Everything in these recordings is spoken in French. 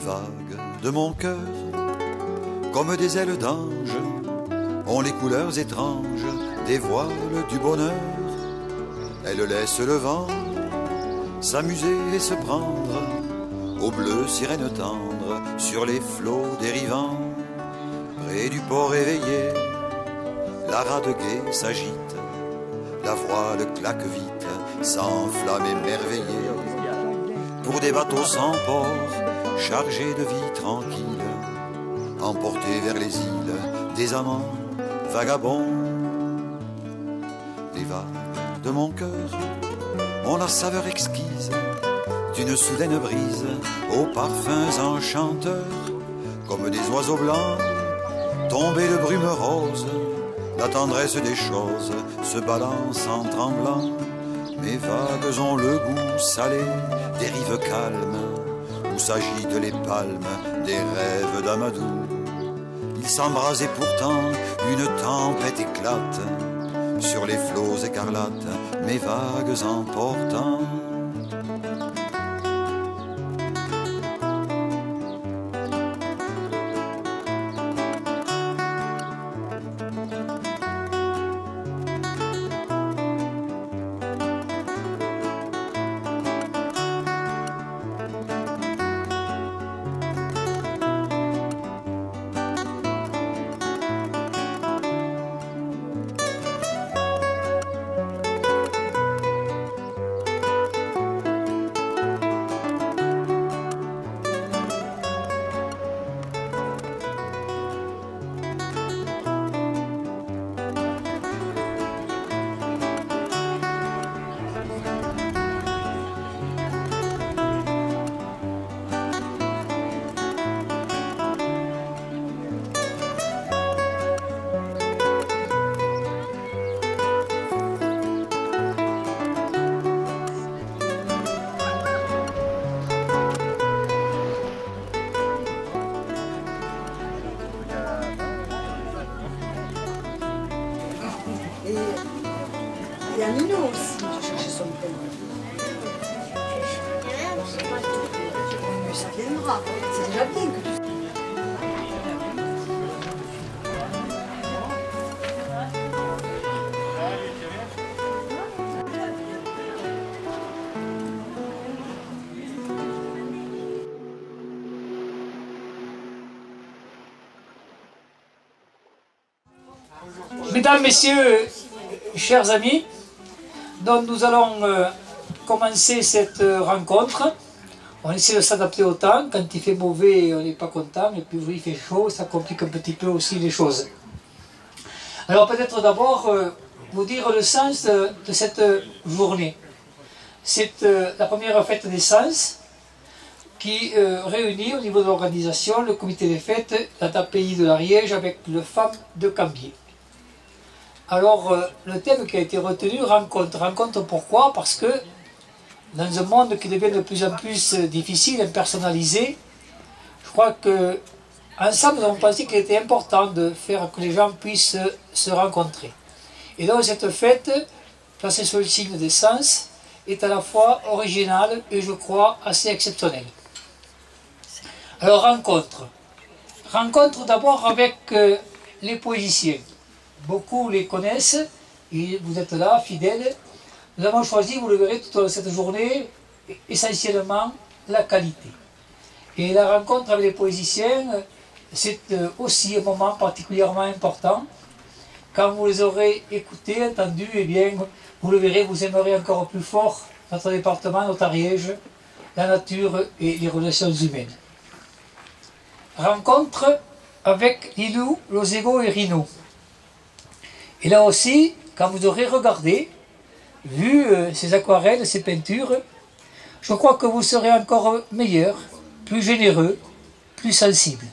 vagues de mon cœur, comme des ailes d'ange, ont les couleurs étranges des voiles du bonheur. Elles laissent le vent s'amuser et se prendre au bleu sirène tendre sur les flots dérivants. Près du port éveillé, la rade gaie s'agite, la voile claque vite, s'enflamme émerveillée. Pour des bateaux sans port, chargés de vie tranquille, emportés vers les îles des amants vagabonds. Les vagues de mon cœur ont la saveur exquise d'une soudaine brise aux parfums enchanteurs, comme des oiseaux blancs tombés de brume rose. La tendresse des choses se balance en tremblant. Mes vagues ont le goût salé des rives calmes, où s'agitent les palmes des rêves d'Amadou. Ils s'embrasent et pourtant une tempête éclate sur les flots écarlates, mes vagues emportant. Il y a Nino aussi qui cherchait son prénom. Mais ça viendra, c'est déjà bien que tu... Mesdames, Messieurs, chers amis, donc nous allons commencer cette rencontre. On essaie de s'adapter au temps. Quand il fait mauvais, on n'est pas content. Et puis il fait chaud, ça complique un petit peu aussi les choses. Alors peut-être d'abord vous dire le sens de cette journée. C'est la première fête des sens qui réunit au niveau de l'organisation le comité des fêtes, la TAPI de l'Ariège avec le FAM de Cambier. Alors, le thème qui a été retenu, rencontre. Rencontre pourquoi? Parce que dans un monde qui devient de plus en plus difficile, impersonnalisé, je crois que ensemble nous avons pensé qu'il était important de faire que les gens puissent se rencontrer. Et donc cette fête, placée sous le signe des sens, est à la fois originale et je crois assez exceptionnelle. Alors rencontre. Rencontre d'abord avec les poéticiens. Beaucoup les connaissent, et vous êtes là, fidèles. Nous avons choisi, vous le verrez toute cette journée, essentiellement la qualité. Et la rencontre avec les poéticiens, c'est aussi un moment particulièrement important. Quand vous les aurez écoutés, entendus, eh bien, vous le verrez, vous aimerez encore plus fort notre département, notre Ariège, la nature et les relations humaines. Rencontre avec Lilou, Lozego et Rino. Et là aussi, quand vous aurez regardé, vu ces aquarelles, ces peintures, je crois que vous serez encore meilleur, plus généreux, plus sensible.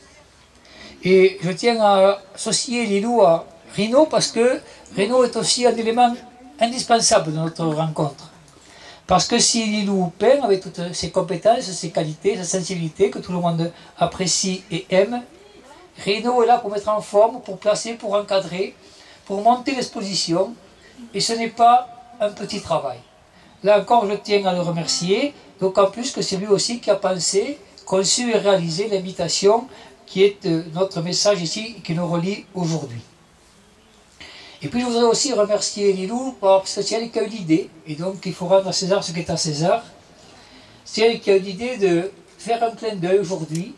Et je tiens à associer Lilou à Rino parce que Rino est aussi un élément indispensable de notre rencontre. Parce que si Lilou peint avec toutes ses compétences, ses qualités, sa sensibilité, que tout le monde apprécie et aime, Rino est là pour mettre en forme, pour placer, pour encadrer, pour monter l'exposition, et ce n'est pas un petit travail. Là encore, je tiens à le remercier, d'autant plus que c'est lui aussi qui a pensé conçu et réalisé l'invitation qui est notre message ici et qui nous relie aujourd'hui. Et puis je voudrais aussi remercier Lilou parce que c'est elle qui a eu l'idée, et donc il faut rendre à César ce qui est à César. C'est elle qui a eu l'idée de faire un clin d'œil aujourd'hui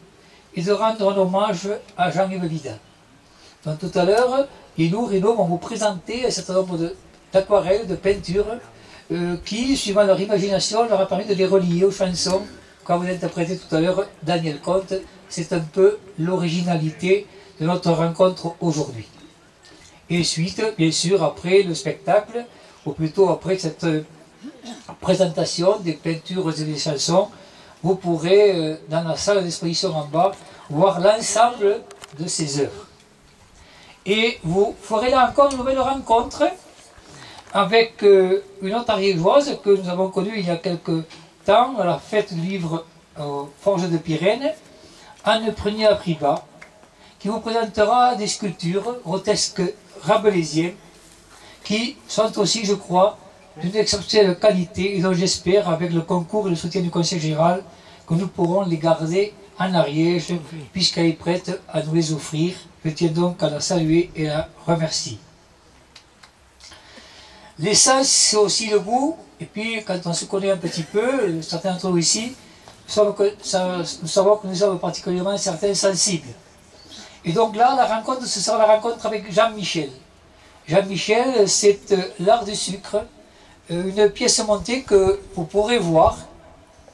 et de rendre un hommage à Jean-Yves Vidal. Donc tout à l'heure, Lilou, Rino vont vous présenter un certain nombre d'aquarelles, de peintures, qui, suivant leur imagination, leur a permis de les relier aux chansons, quand vous interprétez tout à l'heure Daniel Comte. C'est un peu l'originalité de notre rencontre aujourd'hui. Et suite, bien sûr, après le spectacle, ou plutôt après cette présentation des peintures et des chansons, vous pourrez, dans la salle d'exposition en bas, voir l'ensemble de ces œuvres. Et vous ferez là encore une nouvelle rencontre avec une autre ariégeoise que nous avons connue il y a quelque temps à la fête du livre aux Forges de Pyrène, Anne Prunier-Privat, qui vous présentera des sculptures grotesques rabelaisiennes qui sont aussi, je crois, d'une exceptionnelle qualité et dont j'espère, avec le concours et le soutien du Conseil général, que nous pourrons les garder en Ariège, puisqu'elle est prête à nous les offrir. Je tiens donc à la saluer et à la remercier. L'essence, c'est aussi le goût, et puis quand on se connaît un petit peu, certains d'entre vous ici, nous savons que nous sommes particulièrement certains sensibles. Et donc là, la rencontre, ce sera la rencontre avec Jean-Michel. Jean-Michel, c'est l'art du sucre, une pièce montée que vous pourrez voir,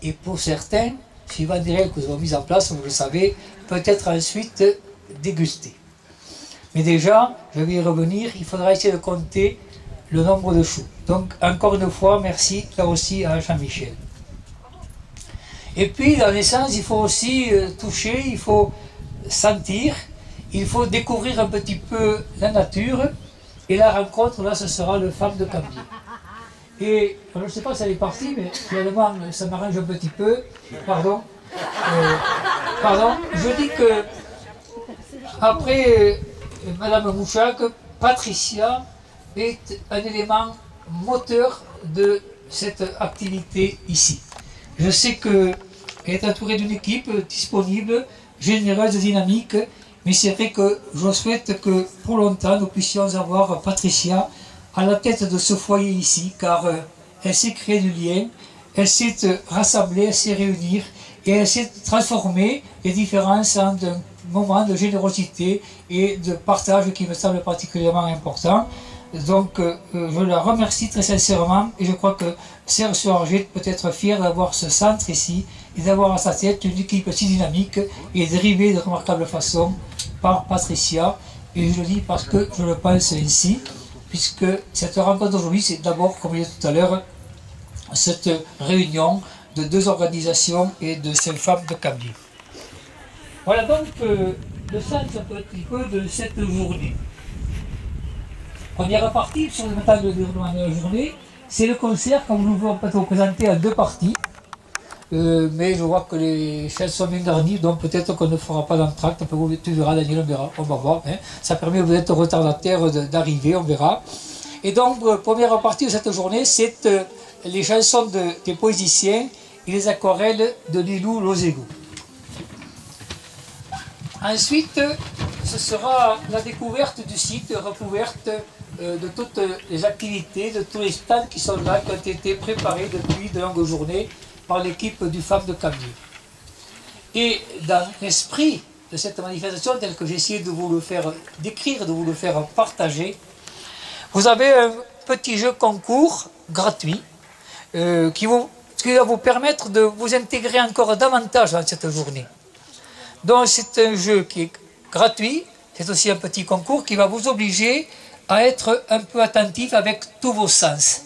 et pour certains, suivant des règles que nous avons mises en place, vous le savez, peut-être ensuite déguster. Mais déjà, je vais y revenir, il faudra essayer de compter le nombre de choux. Donc, encore une fois, merci là aussi à Jean-Michel. Et puis, dans l'essence, il faut aussi toucher, il faut sentir, il faut découvrir un petit peu la nature. Et la rencontre, là, ce sera le Femme de Cambier. Et je ne sais pas si elle est partie, mais finalement, ça m'arrange un petit peu. Pardon. Pardon. Je dis que, après Madame Mouchak, Patricia est un élément moteur de cette activité ici. Je sais qu'elle est entourée d'une équipe disponible, généreuse, dynamique, mais c'est vrai que je souhaite que pour longtemps nous puissions avoir Patricia à la tête de ce foyer ici, car elle sait créer du lien, elle sait rassembler, elle sait réunir, et elle sait transformer les différences en un moment de générosité et de partage qui me semble particulièrement important. Donc je la remercie très sincèrement et je crois que Serge Soranger peut être fier d'avoir ce centre ici et d'avoir à sa tête une équipe si dynamique et drivée de remarquable façon par Patricia. Et je le dis parce que je le pense ainsi, puisque cette rencontre d'aujourd'hui, c'est d'abord, comme je disais tout à l'heure, cette réunion de deux organisations et de 5 femmes de Cambier. Voilà donc le sens un petit peu de cette journée. Première partie, sur le temps de déroulement de la journée, c'est le concert, comme nous pouvons peut-être vous présenter en 2 parties. Mais je vois que les chaises sont bien garnies, donc peut-être qu'on ne fera pas d'entracte. Tu verras, Daniel, on verra, on va voir. Hein. Ça permet aux êtes retardataires d'arriver, on verra. Et donc, première partie de cette journée, c'est les chansons des poésiciens et les aquarelles de Lilou Lozego. Ensuite, ce sera la découverte du site, recouverte de toutes les activités, de tous les stands qui sont là, qui ont été préparés depuis de longues journées par l'équipe du Femme de Cambier. Et dans l'esprit de cette manifestation, telle que j'ai essayé de vous le faire décrire, de vous le faire partager, vous avez un petit jeu concours gratuit qui va vous permettre de vous intégrer encore davantage dans cette journée. Donc c'est un jeu qui est gratuit, c'est aussi un petit concours qui va vous obliger à être un peu attentif avec tous vos sens.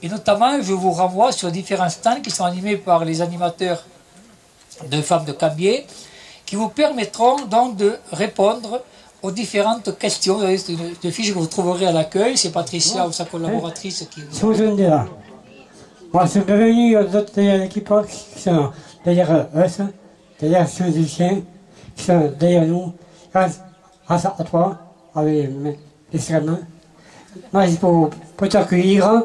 Et notamment, je vous renvoie sur différents stands qui sont animés par les animateurs de Femmes de Cambier, qui vous permettront donc de répondre aux différentes questions. Vous avez des fiches que vous trouverez à l'accueil, c'est Patricia ou sa collaboratrice qui vous... Moi, je suis venu derrière l'équipe qui sont derrière eux, derrière ces musiciens, qui sont derrière nous, grâce à toi, avec les serments. Moi, c'est pour t'accueillir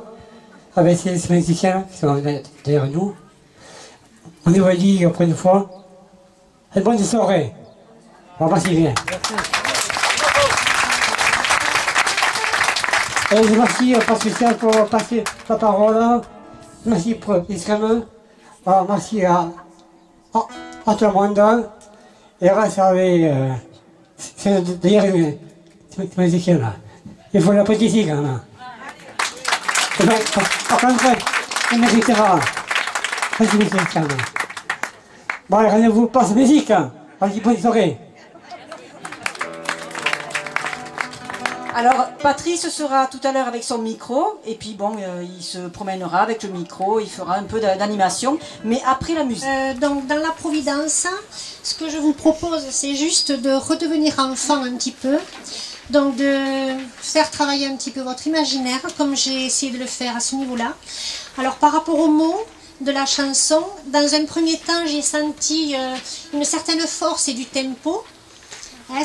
avec ces musiciens qui sont derrière nous. On nous a dit la première fois, et bonne soirée. Merci bien. Et merci pas spécial pour passer la parole. Merci pour l'extrême. Merci à tout le monde. Et grâce avec c'est d'ailleurs ce musicien-là. Il faut l'applaudisser quand même. Par contre, il méritera. Vas-y, musicien. Bon, rendez-vous pas cette musique. Vas-y, bonne soirée. Alors, Patrice sera tout à l'heure avec son micro, et puis bon, il se promènera avec le micro, il fera un peu d'animation, mais après la musique. Donc, dans la Providence, ce que je vous propose, c'est juste de redevenir enfant un petit peu, donc de faire travailler un petit peu votre imaginaire, comme j'ai essayé de le faire à ce niveau-là. Alors, par rapport aux mots de la chanson, dans un premier temps, j'ai senti une certaine force et du tempo.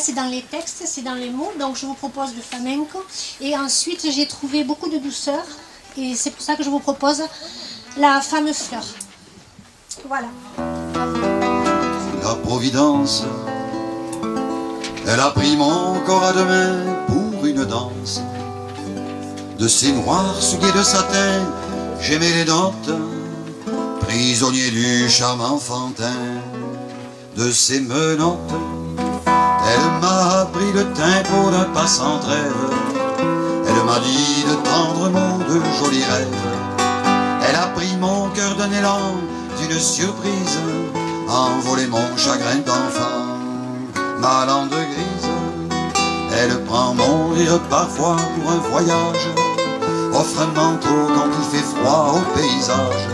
C'est dans les textes, c'est dans les mots, donc je vous propose le flamenco. Et ensuite, j'ai trouvé beaucoup de douceur, et c'est pour ça que je vous propose la fameuse fleur. Voilà. La Providence, elle a pris mon corps à deux mains pour une danse. De ces noirs souliers de satin, j'aimais les notes, prisonnier du charme enfantin. De ces menottes, elle m'a appris le tempo d'un pas sans trêve. Elle m'a dit de tendres mots, de jolis rêves. Elle a pris mon cœur d'un élan, d'une surprise, envolé mon chagrin d'enfant. Ma lande grise, elle prend mon rire parfois pour un voyage, offre un manteau quand il fait froid au paysage.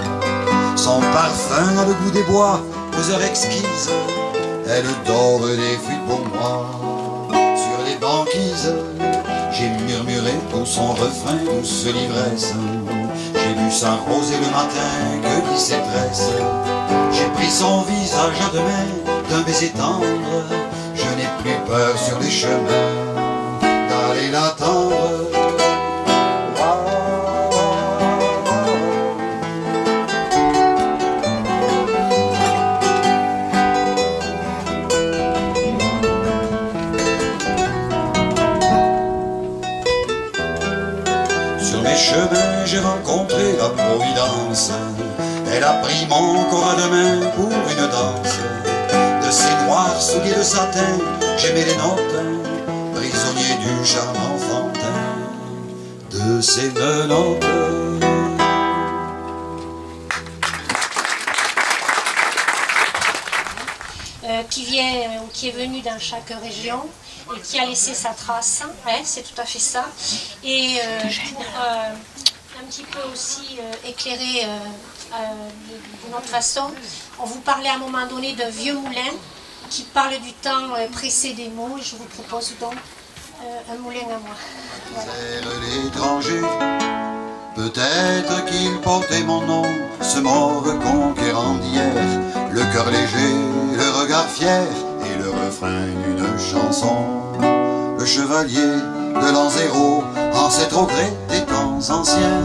Son parfum a le goût des bois, aux heures exquises. Elle dort des fruits pour moi. Sur les banquises, j'ai murmuré pour son refrain douce l'ivresse. J'ai vu s'arroser le matin que dit ses tresses. J'ai pris son visage à deux mains d'un baiser tendre. Je n'ai plus peur sur les chemins d'aller l'attendre. Chemin, j'ai rencontré la Providence. Elle a pris mon corps à deux mains pour une danse. De ces noirs souliers de satin, j'aimais les notes, prisonnier du charme enfantin. De ces menottes. Qui est venu dans chaque région et qui a laissé sa trace, c'est tout à fait ça. Et pour un petit peu aussi éclairer d'une autre façon, on vous parlait à un moment donné d'un vieux moulin qui parle du temps pressé des mots, et je vous propose donc un moulin à moi. Voilà. Vers l'étranger, peut-être qu'il portait mon nom, ce mort conquérant d'hier, le cœur léger, le regard fier et le refrain d'une chanson. Le chevalier de l'an zéro, ancêtre au gré des temps anciens,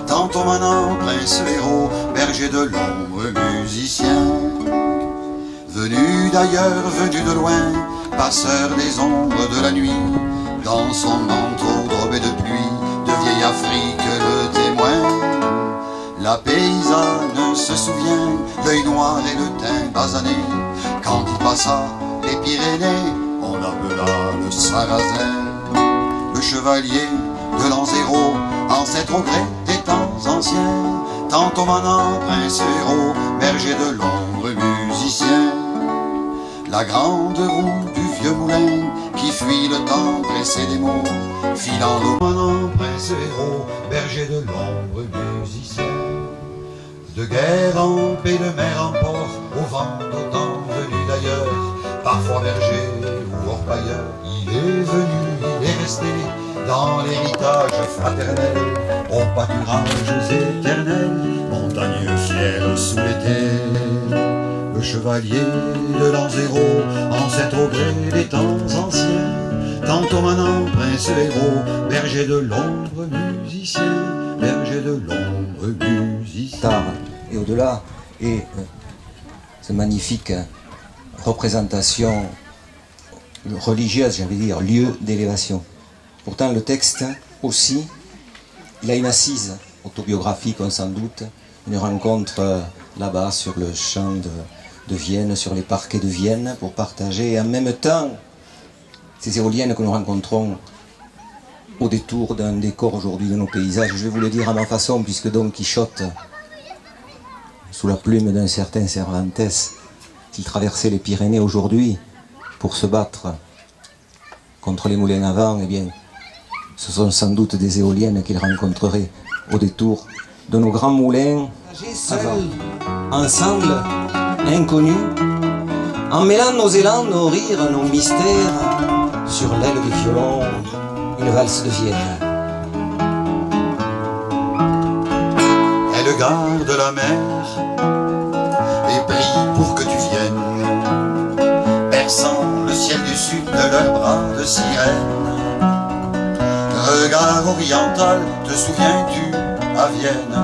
tantôt manant prince héros, berger de l'ombre, musicien. Venu d'ailleurs, venu de loin, passeur des ombres de la nuit, dans son manteau drobé de pluie, de vieille Afrique le témoin. La paysanne se souvient, l'œil noir et le teint basané, quand il passa les Pyrénées, on appela le Sarrasin. Le chevalier de l'an zéro, ancêtre au gré des temps anciens, tantôt manant prince héros, berger de l'ombre, musicien. La grande roue du vieux moulin qui fuit le temps pressé des mots, filant l'eau manant prince héros, berger de l'ombre, musicien. De guerre en paix, de mer en port, au vent d'autant venu d'ailleurs, parfois berger ou orpailleur, il est venu, il est resté dans l'héritage fraternel, aux pâturages éternels, montagneux fiers sous l'été. Le chevalier de l'an zéro, ancêtre au gré des temps anciens, tantôt manant prince héros, berger de l'ombre, musicien, berger de l'ombre, musicien. Et au-delà, et ce magnifique représentation religieuse, j'allais dire, lieu d'élévation. Pourtant, le texte aussi, il a une assise autobiographique, on s'en doute, une rencontre là-bas sur le champ de Vienne, sur les parquets de Vienne, pour partager, et en même temps, ces éoliennes que nous rencontrons au détour d'un décor aujourd'hui de nos paysages. Je vais vous le dire à ma façon, puisque Don Quichotte, sous la plume d'un certain Cervantes, s'il traversait les Pyrénées aujourd'hui pour se battre contre les moulins à vent, eh bien, ce sont sans doute des éoliennes qu'il rencontrerait au détour de nos grands moulins seuls, ensemble, inconnus, en mêlant nos élans, nos rires, nos mystères, sur l'aile des violons, une valse de Vienne. Elle garde la mer et prie pour que tu viennes, perçant le ciel du sud de leurs bras de sirène. Regard oriental, te souviens-tu à Vienne?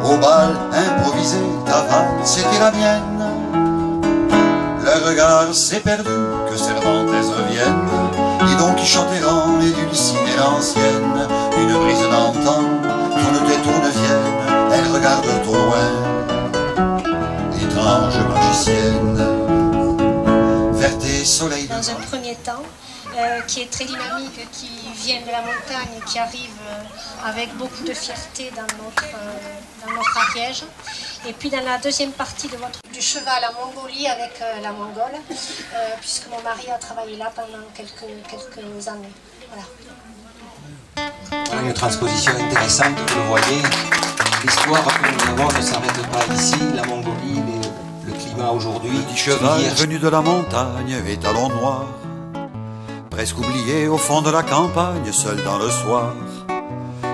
Au bal improvisé, ta valse c'était la mienne. Le regard s'est perdu, que Cervantes revienne, et Don Quichotte errant et Dulcinée l'ancienne. Une brise d'antan tourne tes tourne vienne, elle regarde au loin, étrange magicienne. Vers tes soleils dans un premier temps, qui est très dynamique, qui vient de la montagne, qui arrive avec beaucoup de fierté dans notre Ariège. Et puis dans la deuxième partie du cheval en Mongolie avec la Mongole, puisque mon mari a travaillé là pendant quelques années. Voilà. Une transposition intéressante, vous le voyez. L'histoire que nous avons ne s'arrête pas ici. La Mongolie, le climat aujourd'hui. Le petit cheval venu de la montagne, et talons noirs, presque oublié au fond de la campagne, seul dans le soir.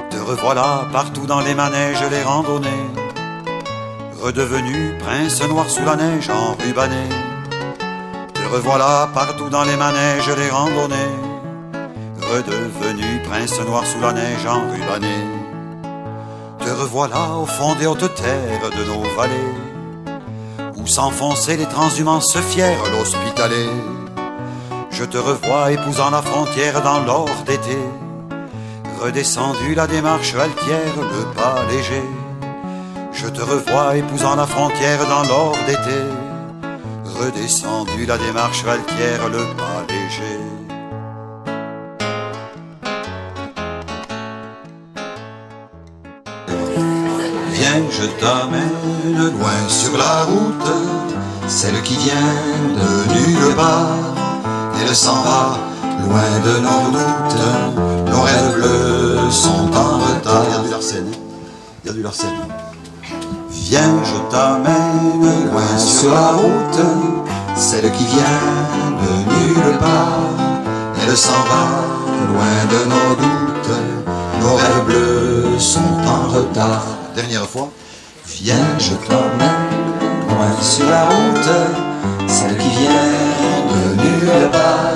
Te revoilà partout dans les manèges, les randonnées, redevenu prince noir sous la neige enrubanné. Te revoilà partout dans les manèges, les randonnées, redevenu prince noir sous la neige enrubanné. Te revoilà au fond des hautes terres de nos vallées, où s'enfonçaient les transhumances fiers, l'hospitalet. Je te revois épousant la frontière dans l'or d'été, redescendu la démarche altière, le pas léger. Je te revois épousant la frontière dans l'or d'été, redescendu la démarche altière, le pas léger. Viens, je t'amène loin sur la route, celle qui vient de nulle part. Elle s'en va loin de nos doutes, nos rêves bleus sont en retard. Il y a du Larsen, il y a du Larsen. Viens, je t'amène loin sur la route, celle qui vient de nulle part. Elle s'en va loin de nos doutes, nos rêves bleus sont en retard. Dernière fois. Viens, je t'emmène loin sur la route, celle qui vient de nulle part.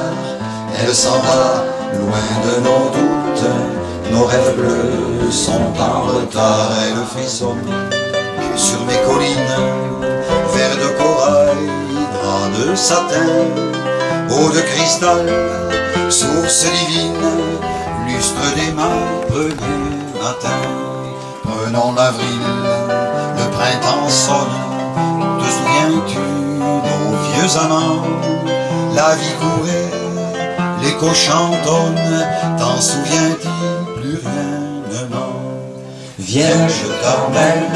Elle s'en va loin de nos doutes, nos rêves bleus sont en retard. Elle frissonne sur mes collines, verre de corail, drap de satin, eau de cristal, source divine, lustre des mailles, premier matin. Prenons l'avril, le printemps sonne, te souviens-tu, nos vieux amants? La vie courait, l'écho chantonne, t'en souviens-tu, plus rien ne manque. Viens, je t'emmène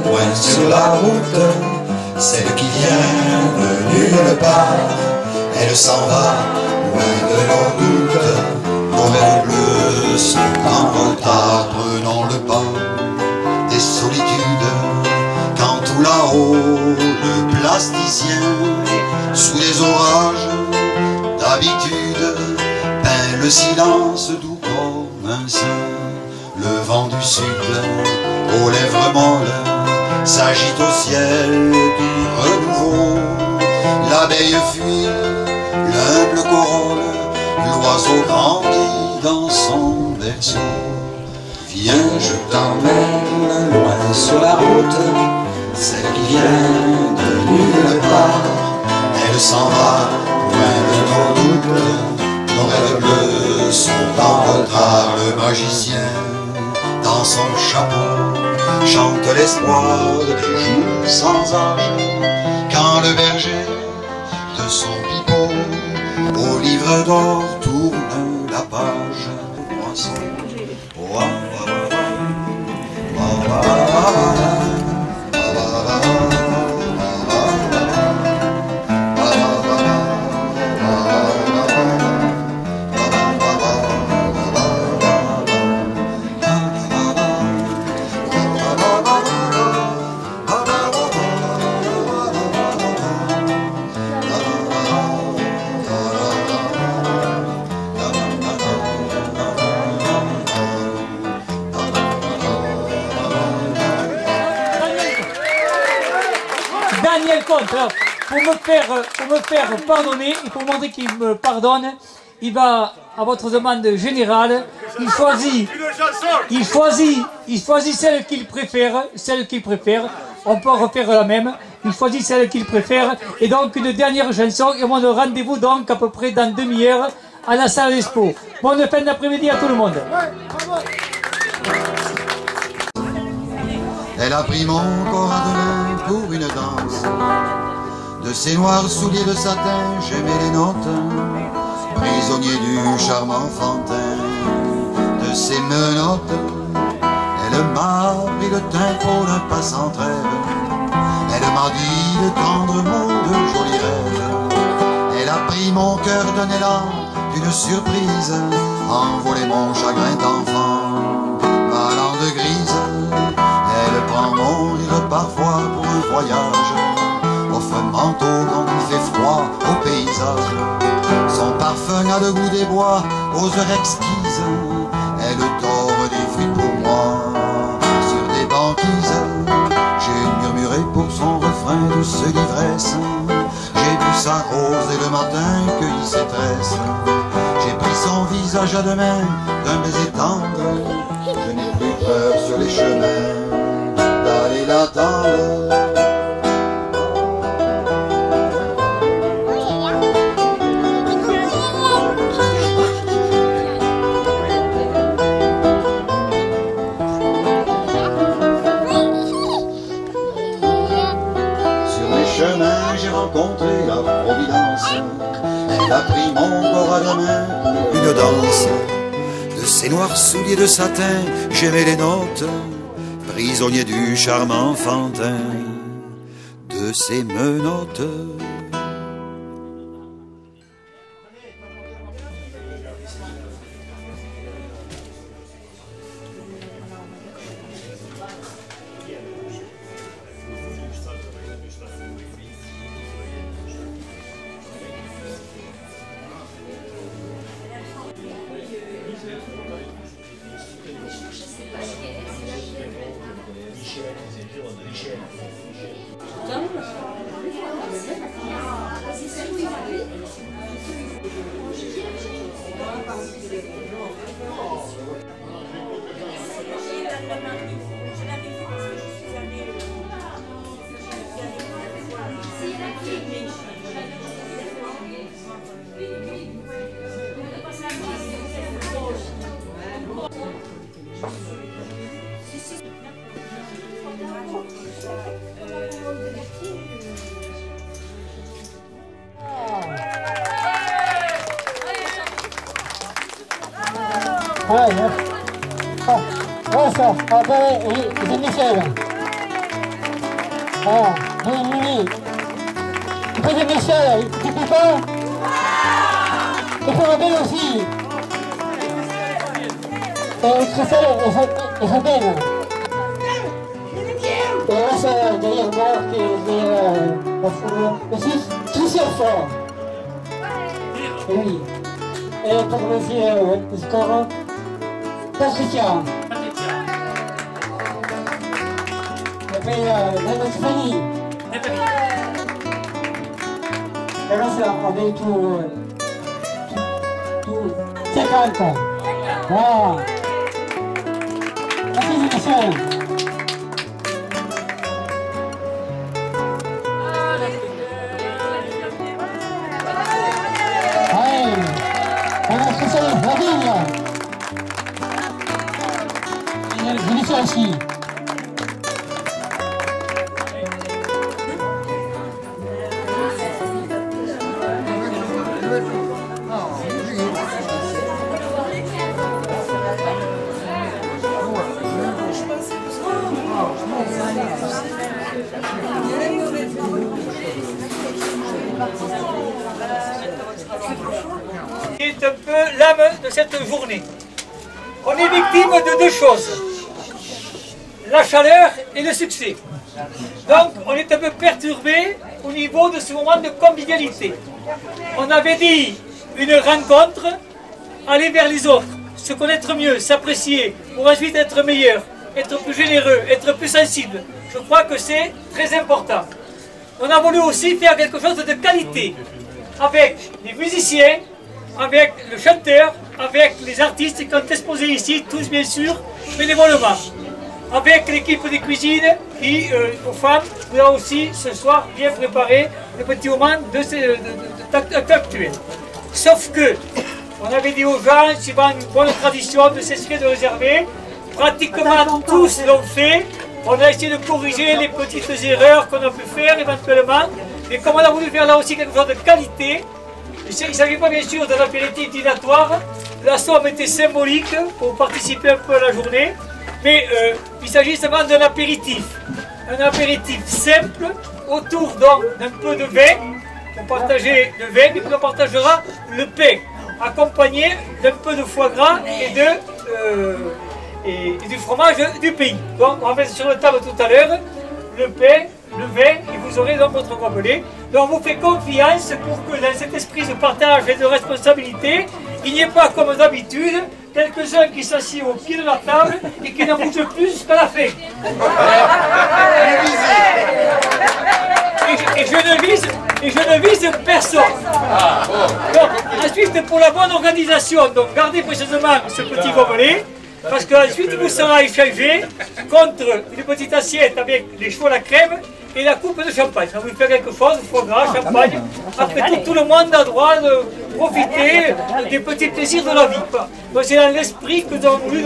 loin sur la route, celle qui vient de nulle part. Elle s'en va loin de nos doutes, nos rêves bleus sont en retard. Prenons le pas des solitudes, quand tout là-haut le plasticien, sous les orages d'habitude, peint le silence doux comme un sein. Le vent du sud, aux lèvres molles, s'agite au ciel du renouveau. L'abeille fuit, l'humble corolle, l'oiseau grandit dans son berceau. Viens, je t'emmène loin sur la route, celle qui vient de nulle part. Elle l'espoir des jours sans âge, quand le berger de son pipeau au livre d'or tourne la page. Daniel Comte, alors, pour me faire pardonner, et pour montrer qu'il me pardonne, il va, à votre demande générale, il choisit celle qu'il préfère, on peut refaire la même, il choisit celle qu'il préfère, et donc une dernière chanson, et on a rendez-vous donc à peu près dans demi-heure à la salle d'Expo. Bonne fin d'après-midi à tout le monde. Elle a pris mon corps à deux mains pour une danse. De ses noirs souliers de satin, j'aimais les notes. Prisonnier du charme enfantin de ses menottes, elle m'a pris le tempo d'un pas sans trêve. Elle m'a dit de tendres mots, de jolis rêves. Elle a pris mon cœur d'un élan, d'une surprise, envolé mon chagrin d'enfant, ma langue grise. Elle prend mon rire parfois pour un voyage, offre un manteau quand il fait froid au paysage. Son parfum a le goût des bois, aux heures exquises. Elle dort des fruits pour moi, sur des banquises. J'ai murmuré pour son refrain douce l'ivresse. J'ai bu sa rose et le matin cueilli ses tresses. J'ai pris son visage à deux mains d'un baiser tendre. Je n'ai plus peur sur les chemins d'aller l'attendre. J'ai rencontré la Providence. Elle a pris mon corps à la main pour une danse. De ses noirs souliers de satin, j'aimais les notes. Prisonnier du charme enfantin de ses menottes. Rosa, Abel et Jean-Michel. Ah, Mimi. Tu peux Jean-Michel, tu peux pas? Il faut Abel aussi. Et Christelle et Fabien. Et Rosa derrière moi qui est derrière la foule. Aussi, Christian Fort. Et oui. Et pour le score, Patricia. Et puis notre famille. Et là, on est tout 50. Voilà. Merci, Michel. Allez, on a fait ça, la ville. Je l'ai fait aussi. Qui est un peu l'âme de cette journée. On est victime de deux choses, la chaleur et le succès. Donc on est un peu perturbé au niveau de ce moment de convivialité. On avait dit une rencontre, aller vers les autres, se connaître mieux, s'apprécier, pour ensuite être meilleur, être plus généreux, être plus sensible. Je crois que c'est très important. On a voulu aussi faire quelque chose de qualité, avec les musiciens, avec le chanteur, avec les artistes qui ont exposé ici, tous bien sûr, bénévolement. Avec l'équipe de cuisine qui, aux femmes, nous a aussi ce soir bien préparé le petit moment de actuel. Sauf que, on avait dit aux gens, suivant une bonne tradition de s'inscrire de réserver, pratiquement tous l'ont fait. On a essayé de corriger les petites erreurs qu'on a pu faire éventuellement. Et comme on a voulu faire là aussi quelque chose de qualité, il ne s'agit pas bien sûr d'un apéritif dînatoire. La somme était symbolique pour participer un peu à la journée. Mais il s'agit seulement d'un apéritif. Un apéritif simple, autour donc d'un peu de vin. On partageait le vin, et puis on partagera le pain, accompagné d'un peu de foie gras et du fromage du pays. Donc on va mettre sur la table tout à l'heure le pain, le vin, et vous aurez donc votre gobelet. Donc on vous fait confiance pour que dans cet esprit de partage et de responsabilité, il n'y ait pas comme d'habitude quelques-uns qui s'assiedent au pied de la table et qui n'en bougent plus jusqu'à la fin. Et je ne vise personne. Donc, ensuite, pour la bonne organisation, donc gardez précieusement ce petit gobelet, parce qu'ensuite vous sera échangé contre une petite assiette avec les chevaux à la crème et la coupe de champagne. Ça vous fait quelque chose, foie gras, champagne. Après tout le monde a droit de profiter des petits plaisirs de la vie. Donc c'est dans l'esprit que nous avons voulu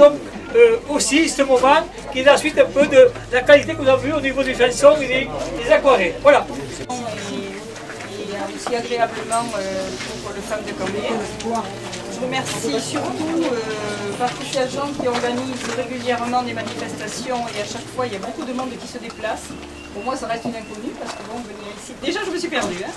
aussi ce moment, qui est la suite un peu de la qualité que nous avons vue au niveau des chansons et des aquarelles. Voilà. Et aussi agréablement pour le femme de Cambier. Je remercie surtout tous ces agents qui organisent régulièrement des manifestations et à chaque fois il y a beaucoup de monde qui se déplace. Pour moi ça reste une inconnue parce que bon, venir ici, déjà je me suis perdue. Hein.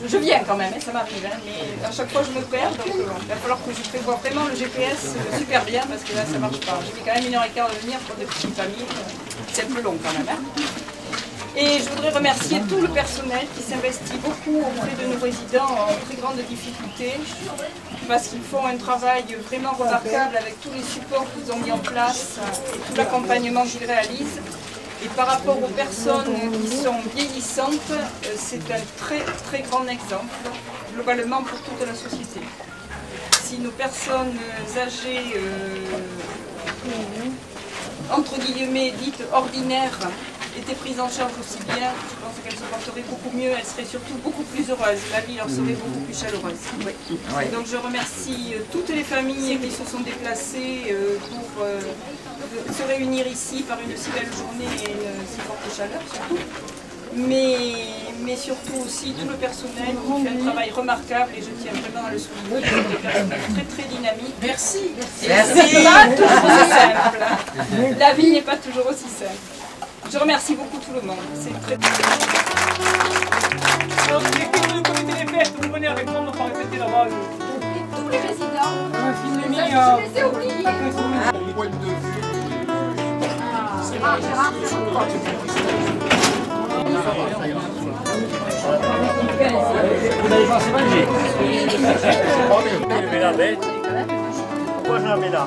Je viens quand même, hein, ça m'arrive, hein, mais à chaque fois je me perds, donc il va falloir que je prévoie vraiment le GPS super bien parce que là ça marche pas. J'ai mis quand même 1h15 de venir pour des petites familles, c'est un peu long quand même. Hein. Et je voudrais remercier tout le personnel qui s'investit beaucoup auprès de nos résidents en très grande difficulté parce qu'ils font un travail vraiment remarquable avec tous les supports qu'ils ont mis en place et tout l'accompagnement qu'ils réalisent. Et par rapport aux personnes qui sont vieillissantes, c'est un très très grand exemple, globalement pour toute la société. Si nos personnes âgées, entre guillemets, dites ordinaires, étaient prises en charge aussi bien, je pense qu'elles se porteraient beaucoup mieux, elles seraient surtout beaucoup plus heureuses, la vie leur serait beaucoup plus chaleureuse. Oui. Et donc je remercie toutes les familles qui se sont déplacées pour se réunir ici par une si belle journée et une si forte chaleur surtout. Mais surtout aussi tout le personnel qui fait un travail remarquable et je tiens vraiment à le souligner, des personnes très très dynamiques. Merci. C'est pas toujours aussi simple. La vie n'est pas toujours aussi simple. Je remercie beaucoup tout le monde. C'est très... Alors, l'équipe du comité des fêtes, vous venez avec moi, on va répéter là-bas. Tous les résidents. Je les ai oubliés. Point de vue. Vous allez voir, c'est manger. Pourquoi j'en avais là?